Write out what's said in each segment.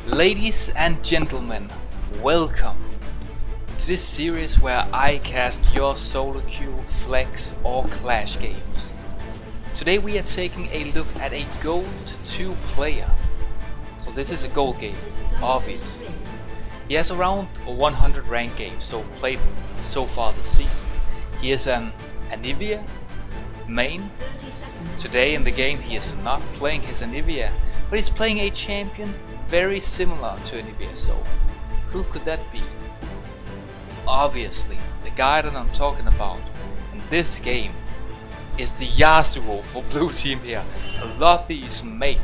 Ladies and gentlemen, welcome to this series where I cast your solo queue, flex or clash games. Today we are taking a look at a gold 2 player. So this is a gold game, obviously. He has around 100 ranked games so played so far this season. He is an Anivia main. Today in the game he is not playing his Anivia, but he's playing a champion very similar to Anivia, so who could that be? Obviously, the guy that I'm talking about in this game is the Yasuo for blue team here, Lothy's mate.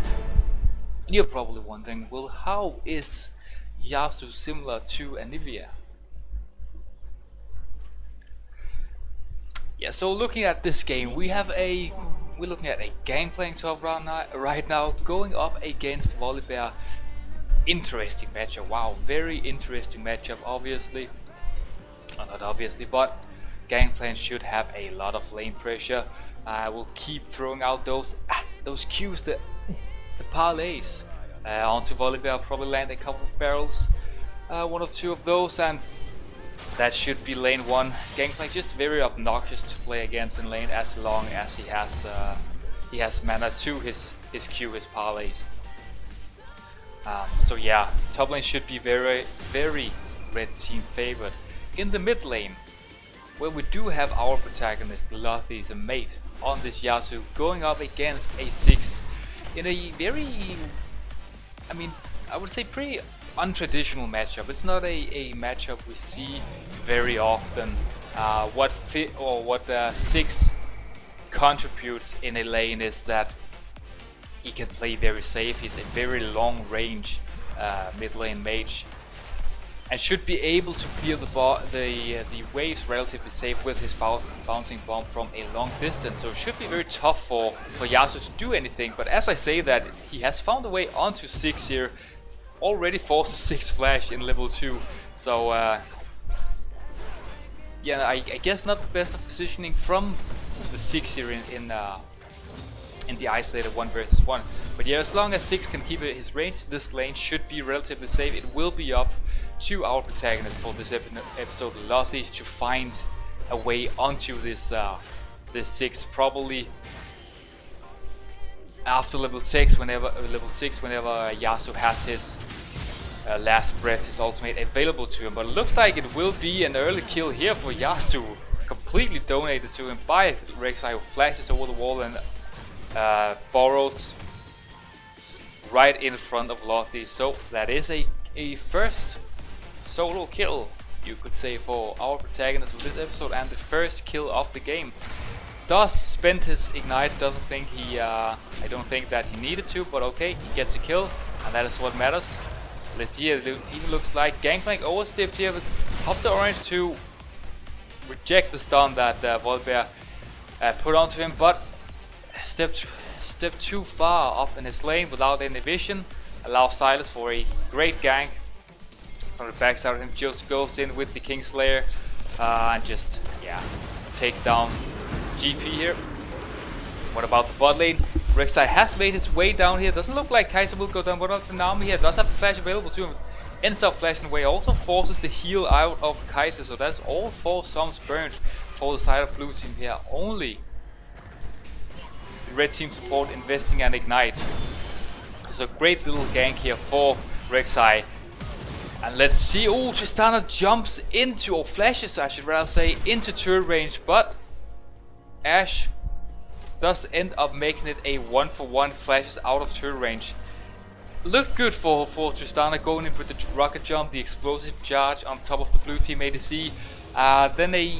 And you're probably wondering, well, how is Yasuo similar to Anivia? Yeah, so looking at this game, we're looking at a gangplank top right now, going up against Volibear. Interesting matchup, wow, very interesting matchup, obviously. Not obviously, but Gangplank should have a lot of lane pressure. I will keep throwing out those Qs, the parlays onto Volibear, probably land a couple of barrels, one or two of those, and that should be lane 1. Gangplank just very obnoxious to play against in lane as long as he has mana to his Q, his parlays. So yeah, top lane should be very red team favored. In the mid lane, where we do have our protagonist Lothy's mate on this Yasuo going up against a 6 in a very, I would say pretty untraditional matchup. It's not a matchup we see very often. What 6 contributes in a lane is that he can play very safe. He's a very long range mid lane mage and should be able to clear the waves relatively safe with his bouncing bomb from a long distance. So it should be very tough for Yasuo to do anything. But as I say that, he has found a way onto 6 here, already forced 6 flash in level 2. So yeah, I guess not the best of positioning from the 6 here in the isolated 1 versus 1. But yeah, as long as 6 can keep his range, this lane should be relatively safe. It will be up to our protagonist for this episode, Lothy's, to find a way onto this 6, probably after level 6 whenever Yasuo has his last breath, his ultimate available to him. But it looks like it will be an early kill here for Yasuo, completely donated to him by Rek'Sai, who flashes over the wall and borrows right in front of Lothy. So that is a first solo kill, you could say, for our protagonist of this episode, and the first kill of the game. Does spend his ignite, I don't think that he needed to, but okay, he gets a kill, and that is what matters. Let's see, it even looks like Gangplank overstepped here, but pops the orange to reject the stun that Volibear put onto him, but step too far up in his lane without any vision. Allows Silas for a great gank from the backside of him. Just goes in with the Kingslayer and just, yeah, takes down GP here. What about the bot lane? Rek'Sai has made his way down here. Doesn't look like Kai'Sa will go down, but the Nami here does have the flash available to him. Ends up flashing away, also forces the heal out of Kai'Sa, so that's all 4 summons burned for the side of blue team here. Only red team support investing an ignite. So great little gank here for Rek'Sai. And let's see, oh, Tristana jumps into, or flashes I should rather say, into turret range, but Ashe does end up making it a 1-for-1, flashes out of turret range. Looked good for Tristana, going in with the rocket jump, the explosive charge on top of the blue team ADC. Then a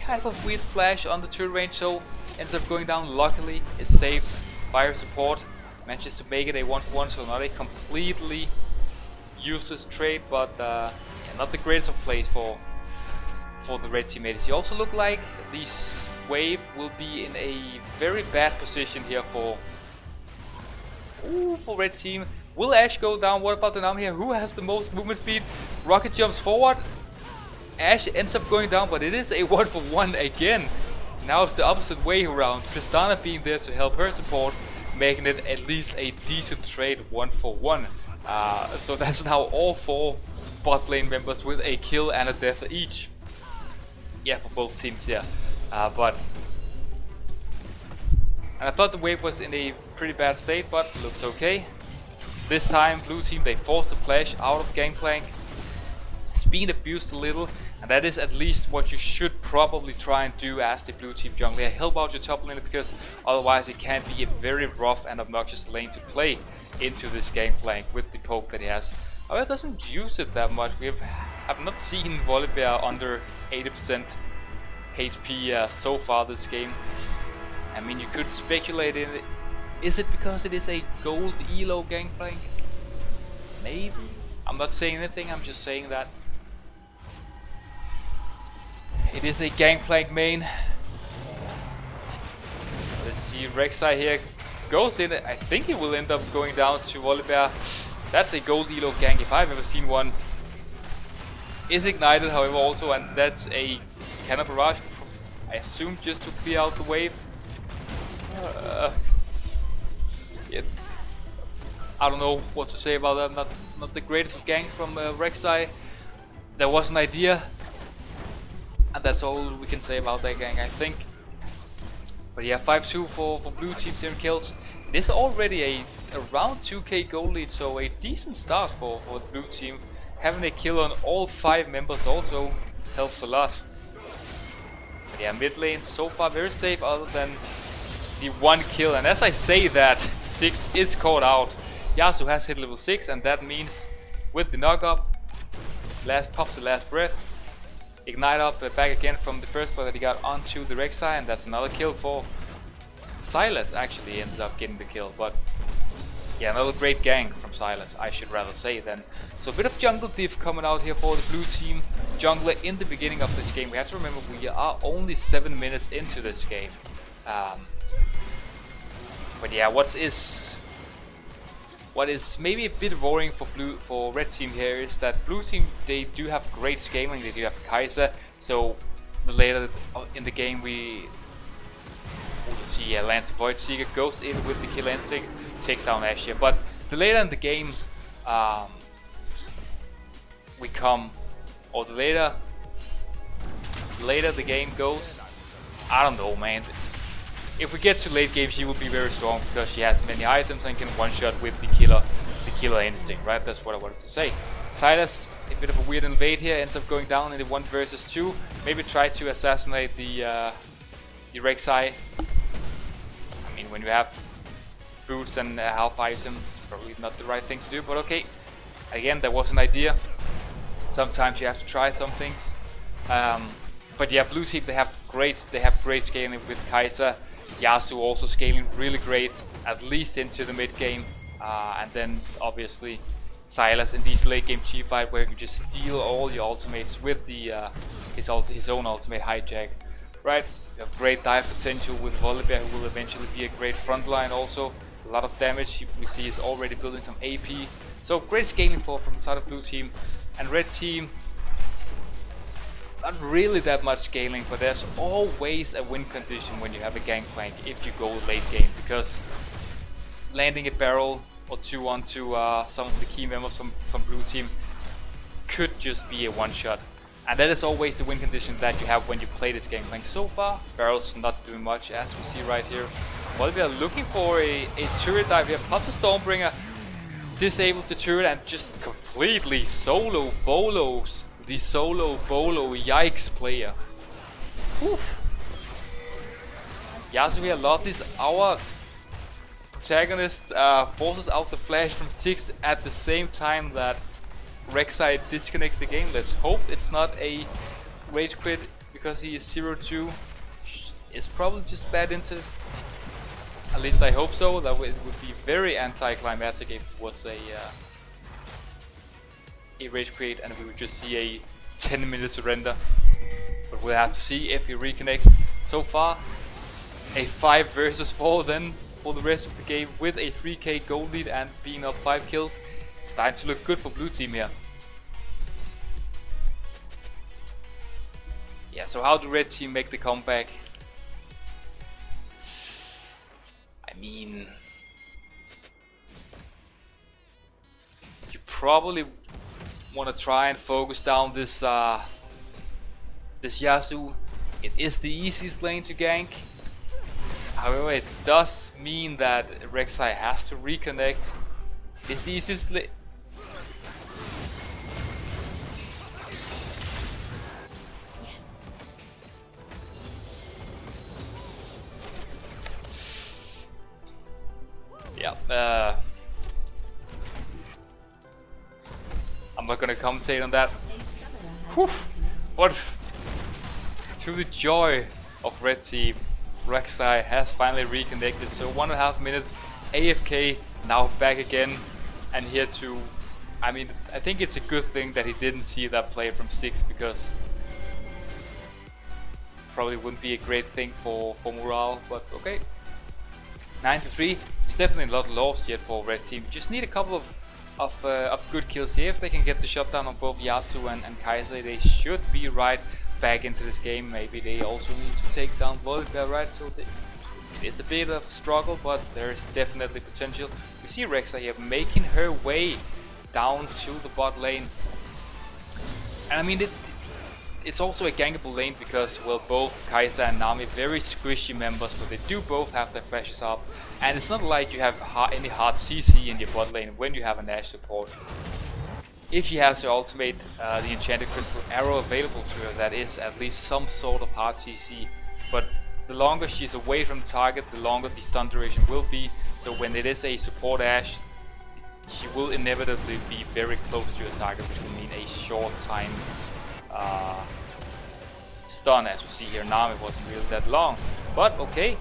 kind of weird flash on the turret range, so ends up going down. Luckily, it's saved by her support. Manages to make it a 1-for-1, so not a completely useless trade, but yeah, not the greatest of plays for the red team ADC. Also look like this wave will be in a very bad position here for red team. Will Ashe go down? What about the Nami here? Who has the most movement speed? Rocket jumps forward. Ashe ends up going down, but it is a 1-for-1 again. Now it's the opposite way around. Tristana being there to help her support, making it at least a decent trade 1-for-1. So that's now all 4 bot lane members with a kill and a death each. Yeah, for both teams, yeah. And I thought the wave was in a pretty bad state, but looks okay. This time, blue team, they forced the flash out of Gangplank. Speed abused a little, and that is at least what you should probably try and do as the blue team jungler. Help out your top laner, because otherwise it can be a very rough and obnoxious lane to play into this Gangplank with the poke that he has. However, it doesn't use it that much. We have not seen Volibear under 80% HP so far this game. I mean, you could speculate in it. Is it because it is a gold elo Gangplank? Maybe. I'm not saying anything, I'm just saying that it is a Gangplank main. Let's see, Rek'Sai here goes in. I think he will end up going down to Volibear. That's a gold elo gank if I've ever seen one. Is ignited, however, also, and that's a cannon barrage, I assume, just to clear out the wave. Yeah, I don't know what to say about that. Not the greatest of gank from Rek'Sai. There was an idea, and that's all we can say about that gank, I think. But yeah, 5-2 for blue team, 10 kills. It is already a around 2k goal lead, so a decent start for the blue team. Having a kill on all 5 members also helps a lot. But yeah, mid lane so far very safe, other than the 1 kill. And as I say that, 6 is caught out. Yasuo has hit level 6, and that means with the knock up, pops the last breath, ignite up back again from the first blow that he got onto the Rek'Sai, and that's another kill for Sylas. Actually ended up getting the kill, but yeah, another great gank from Sylas, I should rather say then. So a bit of jungle diff coming out here for the blue team jungler in the beginning of this game. We have to remember we are only 7 minutes into this game. But yeah, what is maybe a bit worrying for red team here is that blue team, they do have great scaling. They do have Kai'Sa, so later in the game we see Lance Void Seeker goes in with the kill instinct, takes down Ashe. But the later in the game the later the game goes, I don't know, man. If we get to late game, she will be very strong because she has many items and can one-shot with the killer instinct, right? That's what I wanted to say. Sylas, a bit of a weird invade here, ends up going down in the 1 versus 2. Maybe try to assassinate the Rek'Sai. I mean, when you have boots and half items, it's probably not the right thing to do, but okay. Again, there was an idea. Sometimes you have to try some things. But yeah, blue team, they have great scaling with Kai'Sa. Yasuo also scaling really great, at least into the mid game, and then obviously Sylas in these late game team fight where you can just steal all your ultimates with the his own ultimate hijack, right? You have great dive potential with Volibear, who will eventually be a great frontline also. A lot of damage we see is already building some AP, so great scaling from the side of blue team. And red team, not really that much scaling, but there's always a win condition when you have a Gangplank if you go late game, because landing a barrel or 2 onto some of the key members from blue team could just be a one-shot. And that is always the win condition that you have when you play this Gangplank. So far, barrel's not doing much, as we see right here. While we are looking for a turret dive here, pops a Stormbringer, disables the turret and just completely solo bolos the solo bolo yikes player. Whew. Yasuo here, Lottis, our protagonist, forces out the flash from 6 at the same time that Rek'Sai disconnects the game. Let's hope it's not a rage quit because he is 0-2. It's probably just bad into. At least I hope so. That would be very anticlimactic if it was a rage create and we would just see a 10-minute surrender. But we'll have to see if he reconnects. So far, a 5 versus 4 then for the rest of the game with a 3k gold lead and being up 5 kills. It's starting to look good for blue team here. Yeah, so how do red team make the comeback? I mean, probably want to try and focus down this this Yasuo. It is the easiest lane to gank. However, it does mean that Rek'Sai has to reconnect. It's the easiest lane. Yeah, I'm not gonna commentate on that. Whew. What? To the joy of red team, Rek'Sai has finally reconnected. So 1.5 minutes AFK, now back again, and here to. I mean, I think it's a good thing that he didn't see that play from 6, because probably wouldn't be a great thing for morale. But okay, 9-3. It's definitely not lost yet for red team. Just need a couple of good kills here. If they can get the shutdown on both Yasuo and Kai'Sa, they should be right back into this game. Maybe they also need to take down Volibear, right? So it's a bit of a struggle, but there is definitely potential. We see Rek'Sai here making her way down to the bot lane, and I mean it's also a gankable lane because, well, both Kai'Sa and Nami very squishy members, but they do both have their flashes up, and it's not like you have any hard CC in your bot lane when you have a Nash support. If she has her ultimate, the enchanted crystal arrow available to her, that is at least some sort of hard CC, but the longer she's away from the target, the longer the stun duration will be. So when it is a support Ashe, she will inevitably be very close to your target, which will mean a short time stun. As we see here, Nami wasn't really that long, but okay.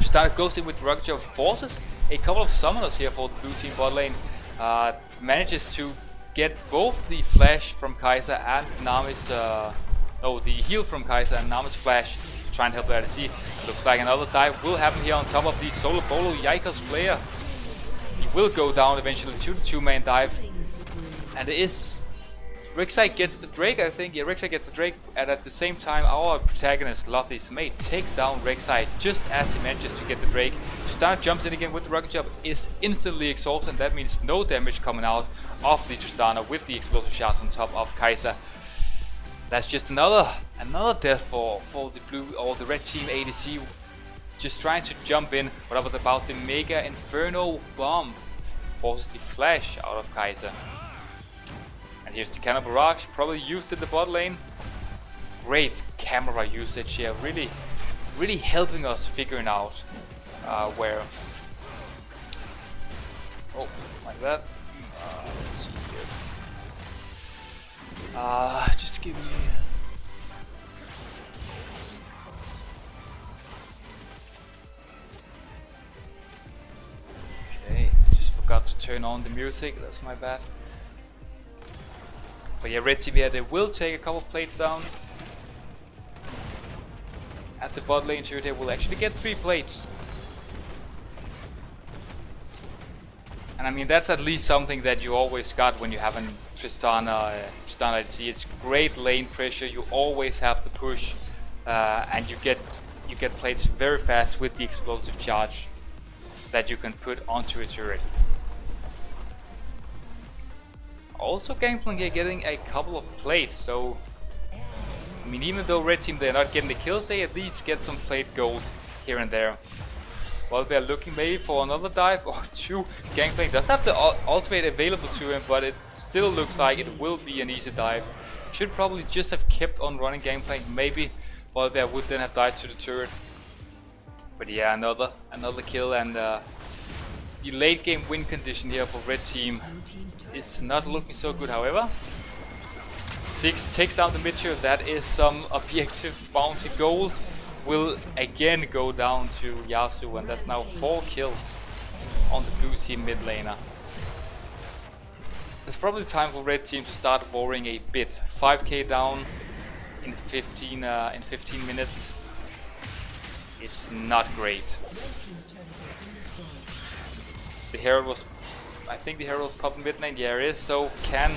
Started ghosting with Rocket Jump, forces a couple of summoners here for the blue team bot lane. Manages to get both the flash from Kai'Sa and Nami's the heal from Kai'Sa and Nami's flash to try and help the ADC. Looks like another dive will happen here on top of the solo bolo Yikers player. He will go down eventually to the 2-man dive, and it is Rek'Sai gets the Drake, I think. Yeah, Rek'Sai gets the Drake, and at the same time our protagonist, Lothy's mate, takes down Rek'Sai just as he manages to get the Drake. Tristana jumps in again with the rocket jump, is instantly exhausted, and that means no damage coming out of the Tristana with the explosive shots on top of Kai'Sa. That's just another death for the blue or the red team ADC. Just trying to jump in. What about the Mega Inferno Bomb? Forces the flash out of Kai'Sa. And here's the Cannon Barrage, probably used in the bot lane. Great camera usage here, really helping us figuring out where. Oh, like that. Let's see here. Just give me. Okay, just forgot to turn on the music. That's my bad. But yeah, red team here, they will take a couple plates down. At the bot lane turret here, will actually get 3 plates. And I mean, that's at least something that you always got when you have a Tristana ADC. It's great lane pressure, you always have the push, and you get plates very fast with the explosive charge that you can put onto a turret. Also Gangplank here getting a couple of plates, so I mean, even though red team they're not getting the kills, they at least get some plate gold here and there. Well, they're looking maybe for another dive. Oh, 2. Gangplank doesn't have the ultimate available to him, but it still looks like it will be an easy dive. Should probably just have kept on running Gangplank. Maybe Volibear would then have died to the turret. But yeah, another kill, and the late game win condition here for red team is not looking so good. However, 6 takes down the mid turret. That is some objective bounty gold. Will again go down to Yasuo, and that's now 4 kills on the blue team mid laner. It's probably time for red team to start worrying a bit. 5k down in 15 minutes is not great. The Herald was, I think the Herald was popping mid lane. Yeah, it is. So can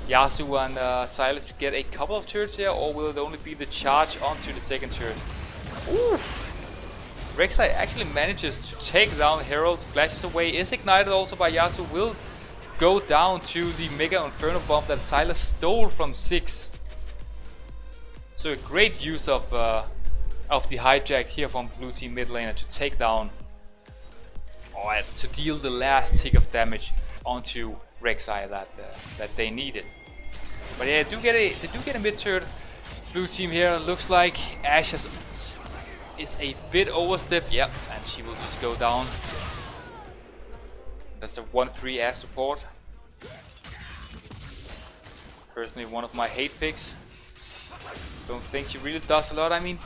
Yasuo and Silas get a couple of turrets here, or will it only be the charge onto the second turret? Oof. Rek'Sai actually manages to take down Herald, flashes away, is ignited also by Yasuo, will go down to the Mega Inferno Bomb that Sylas stole from 6. So a great use of the hijack here from blue team mid laner to take down, or to deal the last tick of damage onto Rek'Sai that they needed. But yeah, they do get a mid turret. Blue team here looks like Ashe is a bit overstepped. Yep, and she will just go down. That's a 1-3 Ashe support. Personally, one of my hate picks. Don't think she really does a lot. I mean,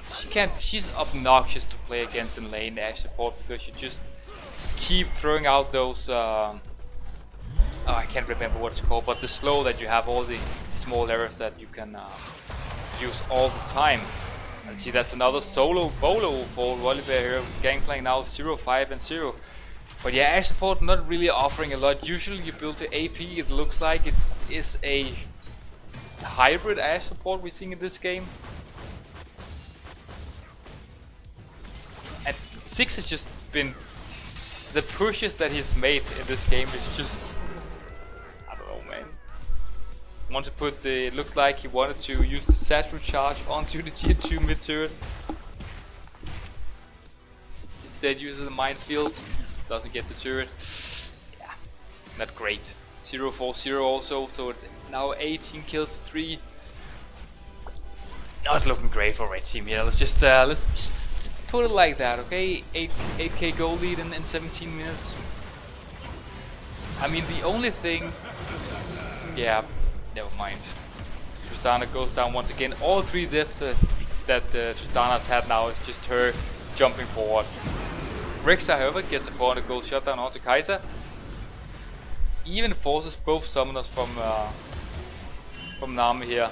she's obnoxious to play against in lane Ashe support because you just keep throwing out those. Oh, I can't remember what it's called, but the slow that you have, all the small errors that you can use all the time. And see, that's another solo bolo for Volibear here. Gangplank now 0-5 and 0. But yeah, Ashe support not really offering a lot. Usually you build to AP. It looks like it is a hybrid Ashe support we're seeing in this game. And 6 has just been the pushes that he's made in this game is just, I don't know, man. Want to put the, it looks like he wanted to use the Satchel charge onto the Tier 2 mid turret. Instead uses the minefield, doesn't get the turret. Yeah, not great. 0-4-0 also, so it's now 18 kills to 3. Not looking great for red team here. Let's just put it like that, okay? 8k goal lead in 17 minutes. I mean, the only thing, yeah, never mind. Tristana goes down once again. All 3 deaths that Tristana's had now is just her jumping forward. Rek'Sai, however, gets a 400 gold shutdown onto Kai'Sa. Even forces both summoners from Nami here.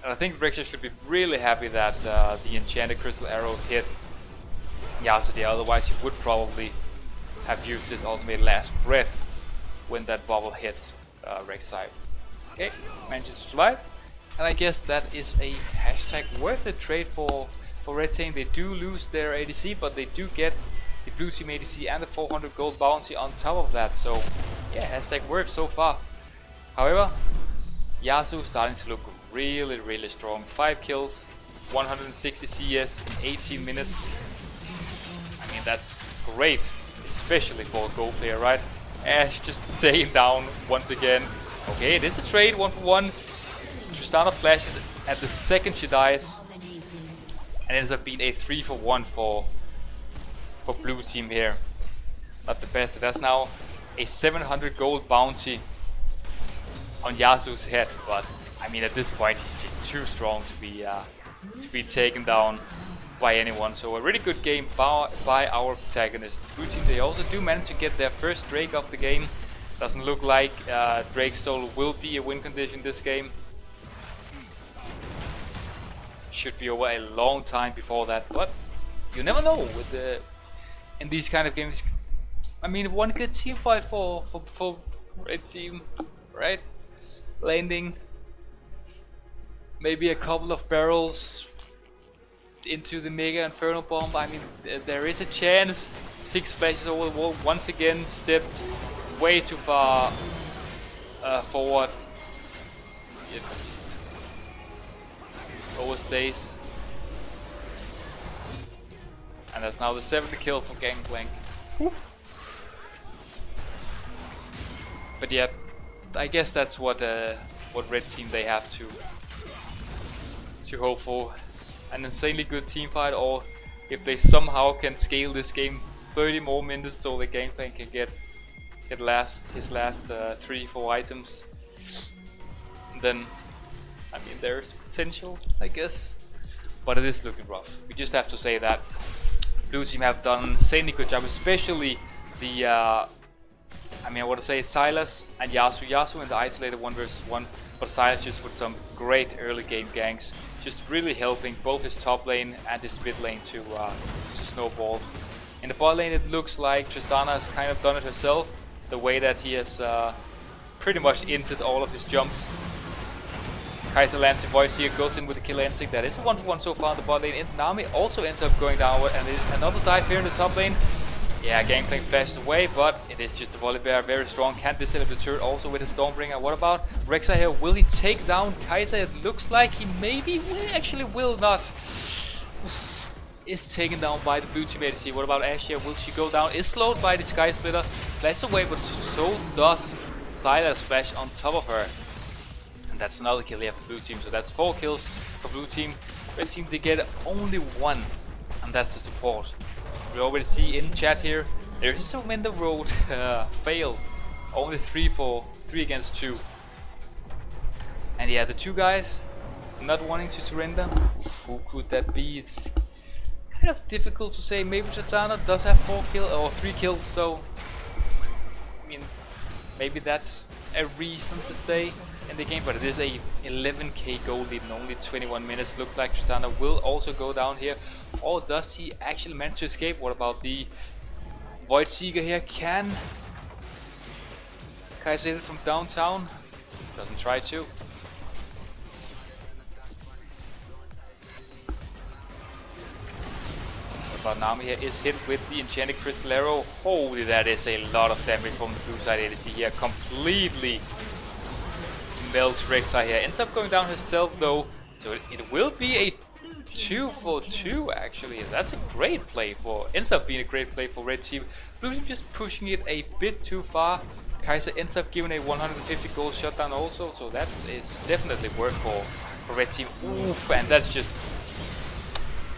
And I think Rek'Sai should be really happy that the enchanted crystal arrow hit Yasuo, otherwise he would probably have used his ultimate last breath when that bubble hit Rek'Sai. Okay, manages to survive. And I guess that is a hashtag worth it trade for red team. They do lose their ADC, but they do get the blue team ADC and the 400 gold bounty on top of that. So yeah, hashtag worth so far. However, Yasuo starting to look really strong. 5 kills, 160 CS in 18 minutes. I mean, that's great, especially for a gold player, right? Ashe just taken down once again. Okay, it is a trade, 1-for-1. Tristana flashes at the second she dies, and ends up being a 3-for-1 for blue team here. Not the best. That's now a 700 gold bounty on Yasuo's head, but I mean, at this point he's just too strong to be taken down by anyone. So a really good game by our protagonist. Blue team, they also do manage to get their first Drake of the game. Doesn't look like Drake Stole will be a win condition this game. Should be over a long time before that, but you never know with in these kind of games. I mean, one good team fight for red team, right? Landing maybe a couple of barrels into the Mega Inferno Bomb. I mean, there is a chance. 6 flashes over the wall, once again stepped way too far forward. It overstays. And that's now the 7th kill for Gangplank. But yeah, I guess that's what red team they have to hope for. An insanely good team fight, or if they somehow can scale this game 30 more minutes so the Gangplank can get his last 3-4 items, then I mean there's potential, I guess. But it is looking rough. We just have to say that blue team have done an insanely good job, especially the I mean, I want to say Sylas and Yasuo in the isolated 1 versus 1, but Sylas just with some great early game ganks, just really helping both his top lane and his mid lane to snowball. In the bot lane, it looks like Tristana has kind of done it herself, the way that he has pretty much inted all of his jumps. Kai'Sa lands in voice here, goes in with the killer instinct. That is a 1-for-1 so far in the bot lane. And Nami also ends up going downward, and another dive here in the top lane. Yeah, Gangplank flashes away, but it is just a Volibear, very strong, can't disable the turret also with his Stormbringer. What about Rek'Sai here? Will he take down Kai'Sa? It looks like he maybe actually will not. Is taken down by the blue team ADC. What about Ashe here? Will she go down? Is slowed by the Sky Splitter. Flashes away, but so does Sylas flash on top of her. And that's another kill here for blue team. So that's 4 kills for blue team. Red team, they get only 1. And that's the support. We already see in chat here, there's some in the road fail. Only 3 against 2. And yeah, the 2 guys not wanting to surrender. Who could that be? It's kind of difficult to say. Maybe Tristana does have 4 kills or 3 kills, so I mean, maybe that's a reason to stay in the game. But it is a 11k goal lead in only 21 minutes. Looks like Tristana will also go down here. Or does he actually manage to escape? What about the Void Seeker here? Can Kai'Sa hit it from downtown? Doesn't try to. What about Nami here? Is hit with the Enchanted Crystal Arrow. Holy, that is a lot of damage from the blue side ADC here. Completely melts Rek'Sai here. Ends up going down herself though. So it will be a 2 for 2 actually. That's a great play for, ends up being a great play for red team. Blue team just pushing it a bit too far. Kai'Sa ends up giving a 150 gold shutdown also, so that's definitely work for red team. Oof, and that's just,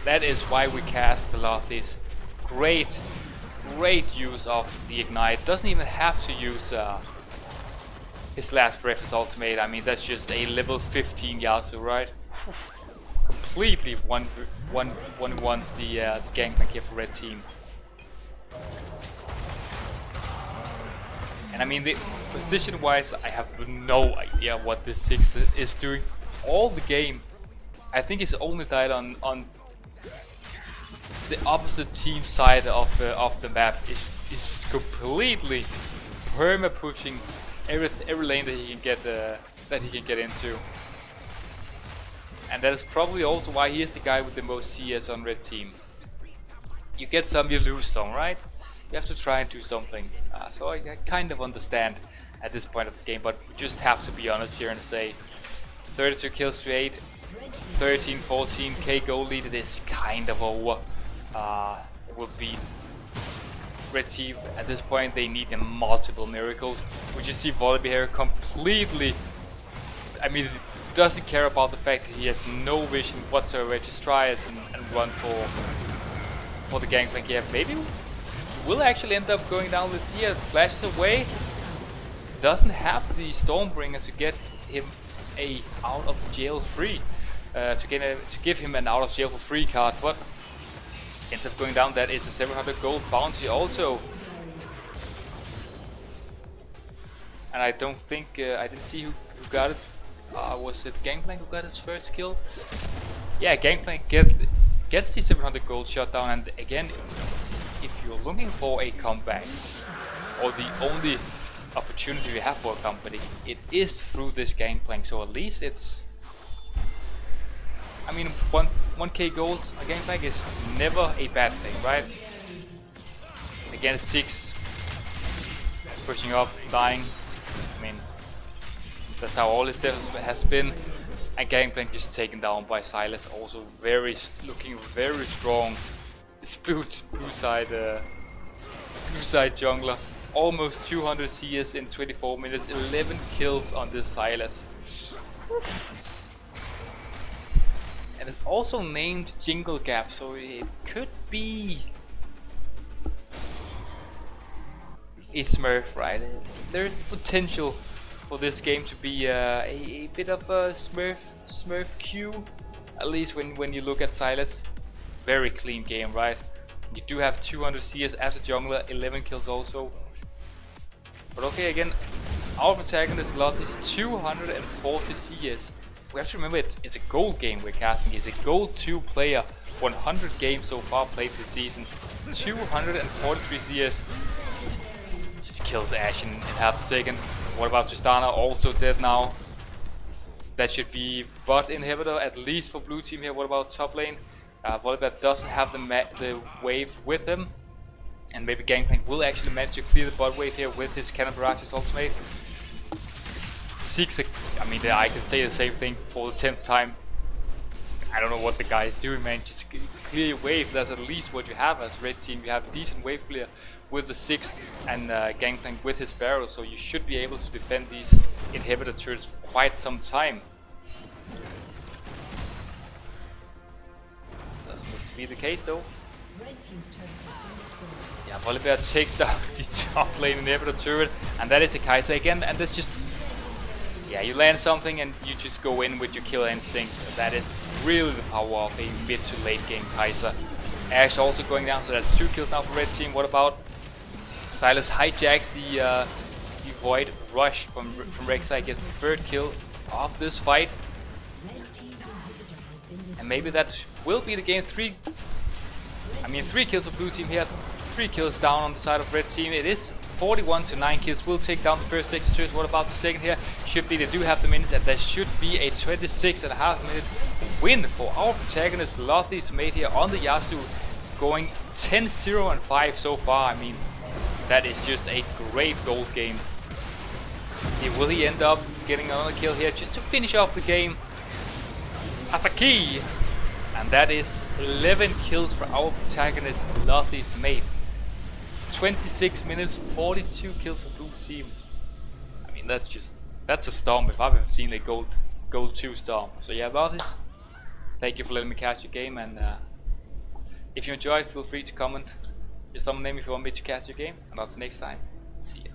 that is why we cast a lot of these. Great use of the ignite. Doesn't even have to use his last breath, his ultimate. I mean, that's just a level 15 Yasuo, right? Completely one-ones the Gangplank here for red team. And I mean, the position-wise, I have no idea what this 6 is doing all the game. I think he's only died on the opposite team side of the map. It's just completely perma pushing every lane that he can get into. And that is probably also why he is the guy with the most CS on red team. You get some, you lose some, right? You have to try and do something. So I kind of understand at this point of the game, but we just have to be honest here and say 32 kills to 8, 13, 14k goal lead. It is kind of over. It will be red team at this point. They need multiple miracles. We just see Volibear here completely, I mean, doesn't care about the fact that he has no vision whatsoever. Just tries and run for the Gangplank here. Maybe will actually end up going down. Let's see, flashes away. Doesn't have the Stormbringer to get him a out of jail free. To give him an out of jail for free card, but ends up going down. That is a 700 gold bounty also. And I don't think I didn't see who got it. Was it Gangplank who got his first kill? Yeah, Gangplank gets the 700 gold shutdown. And again, if you're looking for a comeback, or the only opportunity you have for a company, it is through this Gangplank. So at least it's, I mean, 1k gold a Gangplank is never a bad thing, right? Again, 6 pushing up, dying. I mean, that's how all his death has been. And Gangplank just taken down by Sylas, also looking very strong. This blue side jungler, almost 200 CS in 24 minutes, 11 kills on this Sylas. And it's also named Jingle Gap, so it could be a Smurf, right? There's potential for this game to be a bit of a Smurf Q, at least when you look at Sylas. Very clean game, right? You do have 200 CS as a jungler, 11 kills also. But okay, again, our protagonist lot is 240 CS. We have to remember it's a gold game we're casting. He's a gold 2 player, 100 games so far played this season, 243 CS. Just kills Ashe in half a second. What about Tristana? Also dead now. That should be bot inhibitor at least for blue team here. What about top lane? Volibear doesn't have the wave with him. And maybe Gangplank will actually manage to clear the bot wave here with his Cannon Barrage's ultimate. Six, I mean, I can say the same thing for the 10th time. I don't know what the guy is doing, man. Just clear your wave. That's at least what you have as red team. You have a decent wave clear with the 6th and Gangplank with his barrel, so you should be able to defend these inhibitor turrets for quite some time. Doesn't look to be the case though. Yeah, Volibear takes down the top lane inhibitor turret, and that is a Kai'Sa again, and that's just... Yeah, you land something and you just go in with your killer instinct. That is really the power of a mid to late game Kai'Sa. Ashe also going down, so that's 2 kills now for red team. What about Silas hijacks the Void Rush from Rek'Sai, gets the 3rd kill of this fight. And maybe that will be the game. 3 kills for blue team here, 3 kills down on the side of red team. It is 41 to 9 kills. Will take down the first extra. What about the second here? Should be, they do have the minutes, and there should be a 26.5 minute win for our protagonist. Lovely's mate here on the Yasuo, going 10-0 and 5 so far. I mean, that is just a great gold game. Let's see, will he end up getting another kill here just to finish off the game? Ataki! And that is 11 kills for our protagonist, Lovely's mate. 26 minutes, 42 kills for blue team. I mean, that's a storm if I've ever seen a gold 2 storm. So yeah, Lovely's, thank you for letting me catch your game, and if you enjoyed, feel free to comment your summon name if you want me to cast your game, and until next time, see ya.